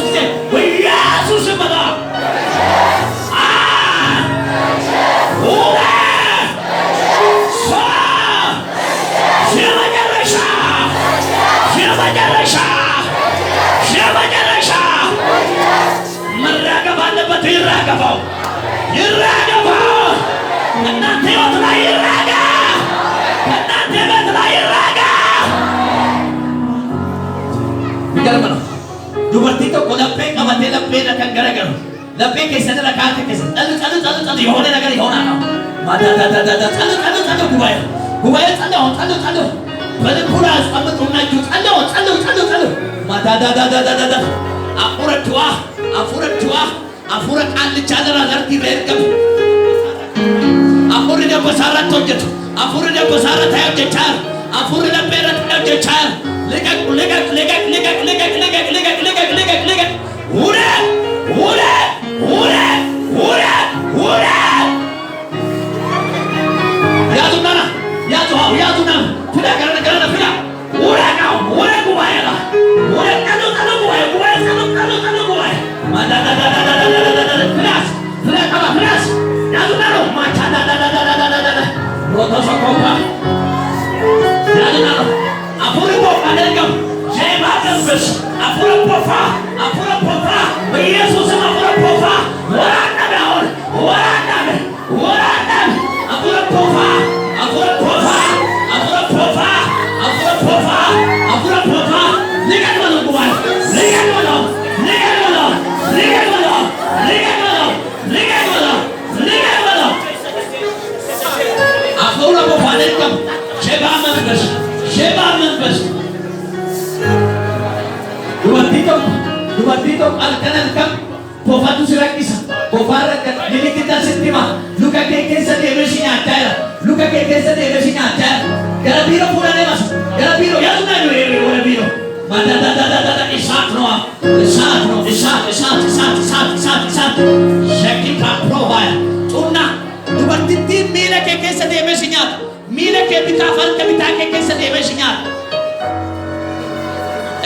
ጊዜ በኢየሱስ በላ መራገፍ አለበት። ይራገፈው እናንተ ሕይወት ላይ ይራጋ፣ እናንተ ቤት ላይ ይራጋ። የሚገርም ነው። ዱበርቲ tokk ለቤ ቀበቴ ለቤ ለከንገረገሩ ለቤ ከሰደ ለካተ ከሰደ ጸሉ የሆነ ነገር ይሆናል ነው ማዳዳዳዳ ጸሉ ጉባኤ ጸሉ በልቡና አስቀምጡና ጸሉ ማዳዳዳዳዳ አፉረ ቃልቻ ለራዘርቲ ረርቀም አፉረ ደበሳራት ወጀት አፉረ ደበሳራት ያጀቻር አፉረ ደበረት ያጀቻር ልቀቅ ያዙና ፍዳ ገረገረ ፍዳ ውረቃው ውረቁ ባይላ ውረቀሉ ጉባኤ ፍላስ ፍላቀባ ፍላስ ያዙና ነው ማቻዳዳዳዳዳዳ ሮቶሶኮባ ያዙና ነው አፉርቦ አደርገው ጄባ ደንብስ አፉረፖፋ በኢየሱስም አፉረፖፋ ወራናም ያሆን ወራናም አፉረፖፋ ሊገድበለው ጉባኤ ሊገድበለው አፉረፖፋ አደርገው ሼባ መንፈስ dubartito alkanan kam pofatu sirakisa pofara kan dilikita sittima luka ke keessa deemesinya atara luka ke keessa deemesinya atara gara biro purane mas gara biro yasna gara biro madadadadada isat shakika provaya tunna dubartiti mila ke keessa deemesinya mila ke bitafal ke bitake keessa deemesinya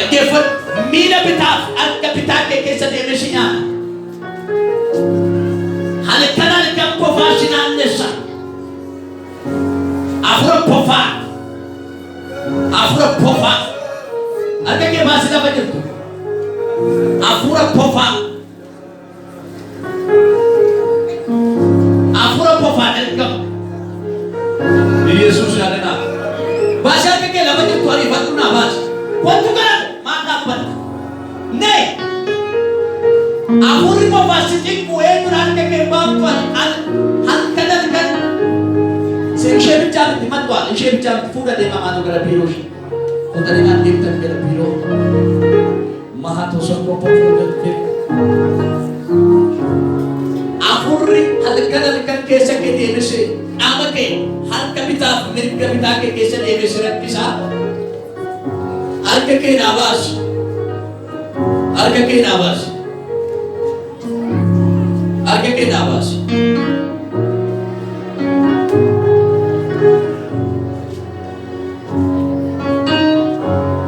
Gefat mila bitaf alka bitake keessa deemesinya halkana alkam pofashina nessa afro pofa alka ke basika bajirtu afro pofa alkam Yesus adana basha ke labajirtu ari fatuna bas Quanto cara matapan? Ne. Aku ni mau masih kuih turan ke bangkuan hal kadang kan. Saya bicara di mana? Saya bicara fuga di mana tu gara biru. Kota dengan tim dan gara biru. Mahato sokopon fuga. Aku ni hal kadang kan kisah ke dia mesti. Ama ke hal kabita milik kabita ke kisah dia mesti rakisa. Arka ke nabas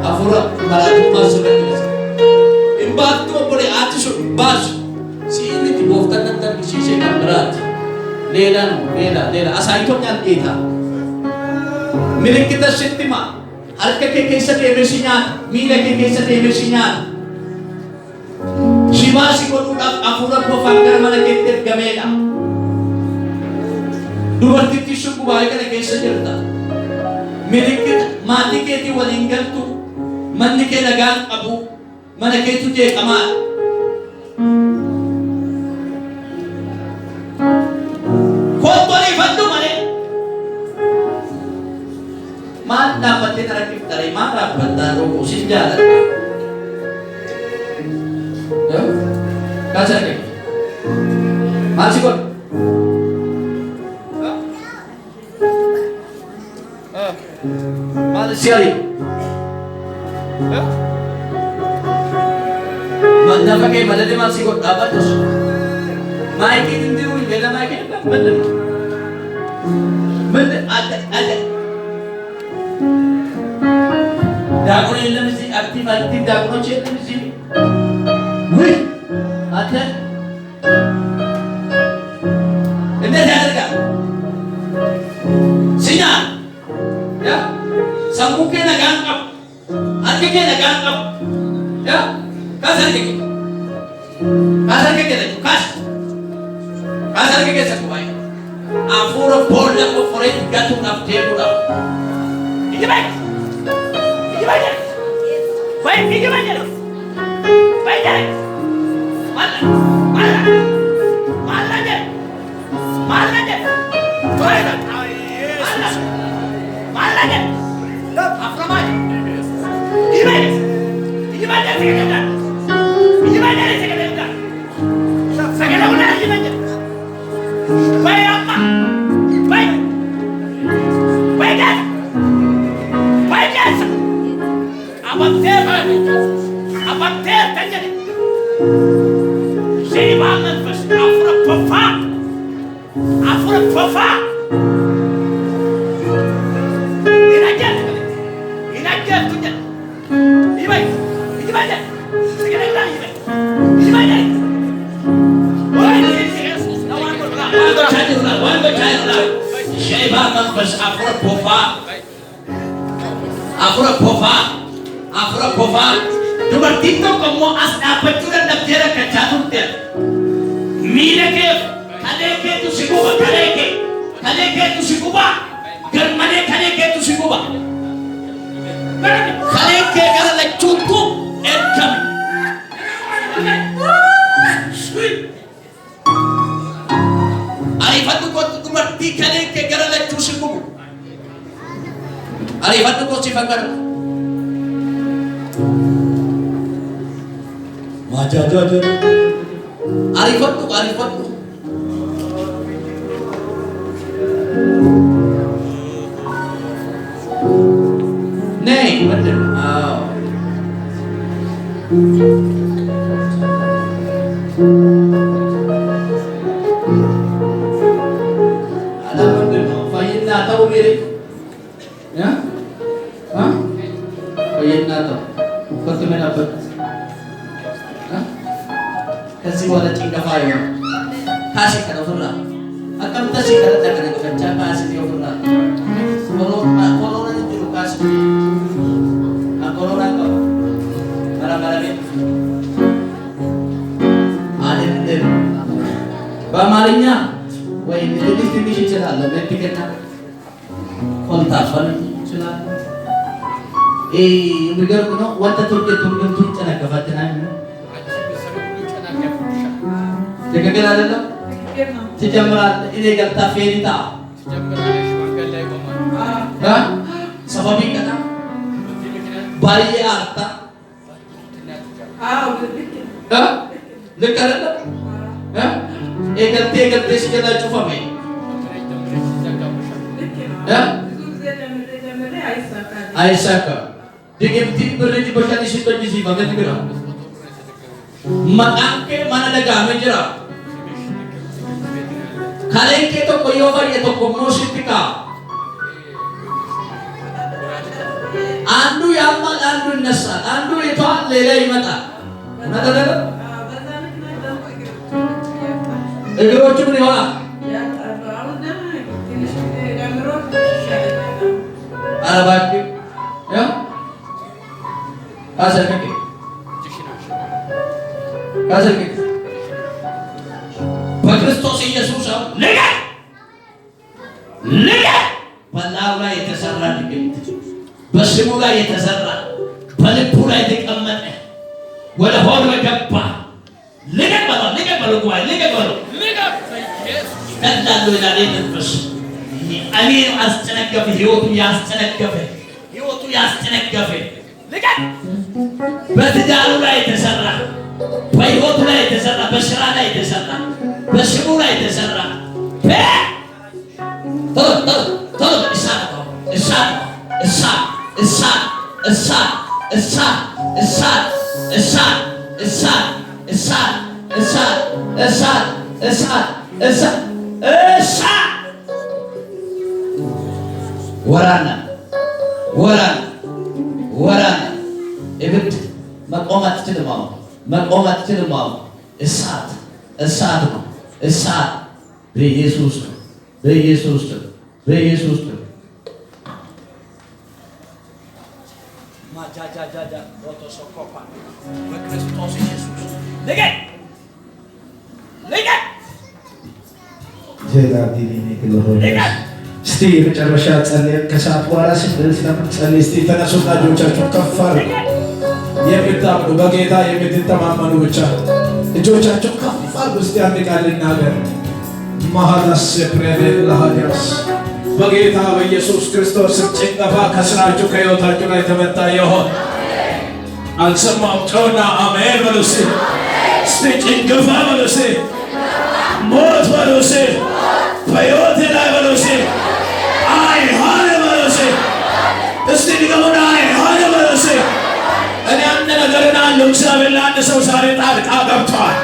afura baratu masuk imbat tu boleh atus bas si ini diboftan nanti si berat lela asal itu yang kita milik kita sittima Alka ke keessa deemesinya miila ke keessa deemesinya shibaasi godhuudhaaf afuura qofaan gara mana keetti ergameedha. Dubartittii shukku baay'ee kana keessa jirta. Milikkita maatii keetii waliin galtu manni kee nagaan qabu mana keetu jeeqamaa. Kottoon ifadhu malee. Maal dhaabbattee tarakif taree maal dhaabbattaa rooboo sin jaaladha. Kaasa kee maal si godhu? Maal si ari? Mandafa kee madade maal si godhu dhaabbatus? Maayikiin hin jiru hin beela maayikiin hin dhaabbattu. Ada Daakon illee misi aktiif daakon hojii illee misi. Ya, kasar ke kita kasar ke sesuai. Afura bola ko fore gatu na tebula. Ikibai. Baik, ikibai. Baik. Mana. Afura pofa. Dubartiin tokko immoo as dhaabbachuu dandabdeera kachaa turte. Miila kee kalee keetu si guba kalee keetu si guba garmalee kalee keetu si guba. Kalee kee gara lachuutu ergame. Ariifadhu kootu dubartii kalee kee gara lachuu si gubu. Ariifadhu kootu si fakkatu. Majaja. Arifatu. Nih, betul. Alamat dulu. Fahimna tahu mirip? Ya? Hah? Fahimna tahu. Bukan teman apa? Kasi wala tingka kayo. Kasi ka na furla. At kami kasi ka na taga na kanya kasi di furla. Corona ni tiro kasi. Ang corona ko. Marami. Alin din. Ba marinya. Wai ini sila lo may tiket na. Konta pa sila. Yung bigar ko no, wala turun sana kafatin Jaga kena ada tak? Sejamran ini kata Ferita. Sejamran semanggal lagi baman. Hah? Sebab ini kata. Bayi arta. Betul. Hah? Lekar ada. Hah? Egal segala cufa me. Hah? Aisyah ka. Dengan tim berlebih berkali situ di sini bagaimana kira? Makangke mana negara menjera. Kalian kita koyobar ya to komosi pika. Andu yamma andu nasa andu itu lelai mata. Nada nada. Egero cuma ni wala. Arabaki. Ya. Asal kaki. Kasar gitu. Kristus Yesus lega. Balau lah የተሰራ ድግምት በስሙ ላይ የተሰራ በልቡ ላይ የተቀመጠ ወደ ሆድ ገባ። lega ቀላል ይላል መንፈስ እኔን አስጨነገፈ ህይወቱ ያስጨነገፈ lega በትዳሩ ላይ የተሰራ በህይወቱ ላይ የተሰራ በስራ ላይ የተሰራ በስሙ ላይ የተሰራ ወራና እብድ መቆም አትችልም። እሳት ነው። በኢየሱስ ማጃ ሮቶሶኮፓ በክርስቶስ ኢየሱስ ልቀቅ ልቀቅ ልቀቅ። እስቲ የመጨረሻ ጸልየን ከሰዓት በኋላ ስለምንጸልይ እስቲ ተነሱና እጆቻችሁን ከፍ አድርጉ። የምታምኑ በጌታ የምትተማመኑ ብቻ እጆቻችሁን ከፍ አድርጉ። እስቲ አንድ ቃል ልናገር። ማሃዳስ ፕሬቤት ለሃዲያስ በጌታ በኢየሱስ ክርስቶስ ጭንገፋ ከስራችሁ ከሕይወታችሁ ላይ ተመታ ይሆን። አልሰማሁም። ጮና አሜን በሉ እስቲ። እስቲ ጭንገፋ በሉ እስቲ። ሞት በሉ እስቲ። በሕይወቴ ላይ በሉ እስቲ። አይሆን በሉ እስቲ። እስቲ ድገሙና አይሆን በሉ እስቲ። እኔ አንድ ነገርን አለው። እግዚአብሔር ለአንድ ሰው ዛሬ ጣልቃ ገብቷል።